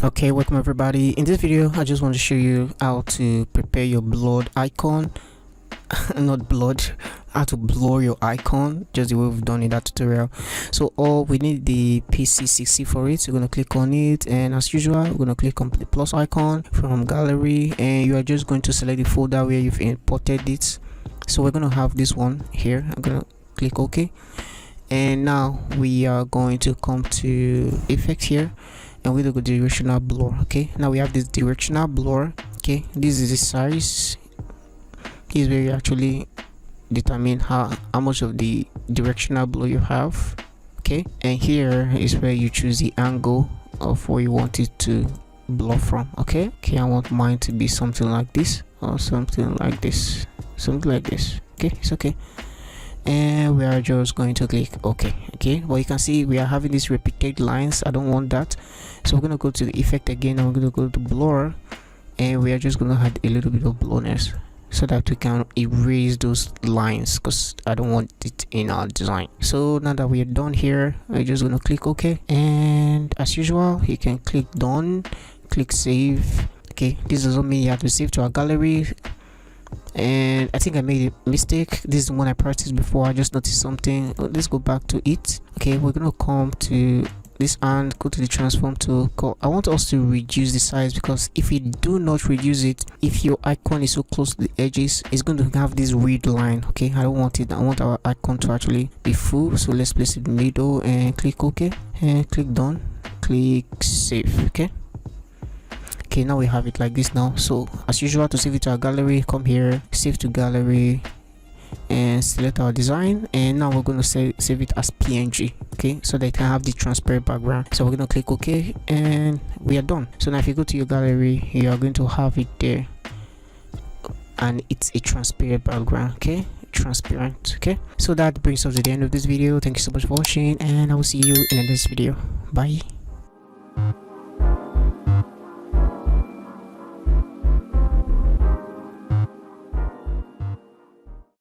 Okay, welcome everybody. In this video I just want to show you how to prepare your blood icon not blood, how to blur your icon just the way we've done in that tutorial. So all we need the PC60 for it. So we're going to click on it, and as usual we're going to click on the plus icon from gallery, and you are just going to select the folder where you've imported it. So we're going to have this one here. I'm going to click OK, and now we are going to come to effect here, and we're going to go directional blur. Okay, now we have this directional blur. Okay, this is the size. This is where you actually determine how much of the directional blur you have. Okay, and here is where you choose the angle of where you want it to blur from. Okay, I want mine to be something like this, or something like this, something like this. Okay, it's okay, and we are just going to click OK. Okay, well, you can see we are having these repeated lines. I don't want that, so we're going to go to the effect again, and we're going to go to blur, and we are just going to add a little bit of blurriness so that we can erase those lines, because I don't want it in our design. So now that we are done here, we're just going to click OK, and as usual you can click done, click save. Okay, this doesn't mean you have to save to our gallery, and I think I made a mistake. This is the one I practiced before. I just noticed something. Let's go back to it. Okay, we're gonna come to this and go to the transform tool. I want us to reduce the size, because if you do not reduce it, if your icon is so close to the edges, it's going to have this weird line. Okay, I don't want it. I want our icon to actually be full. So let's place it in the middle and click OK, and click done, click save. Okay, now we have it like this now. So as usual, to save it to our gallery, come here, save to gallery, and select our design, and now we're going to save it as PNG. Okay, so that it can have the transparent background. So we're going to click OK, and we are done. So now if you go to your gallery, you are going to have it there, and it's a transparent background. Okay, transparent. Okay, so that brings us to the end of this video. Thank you so much for watching, and I will see you in the next video. Bye.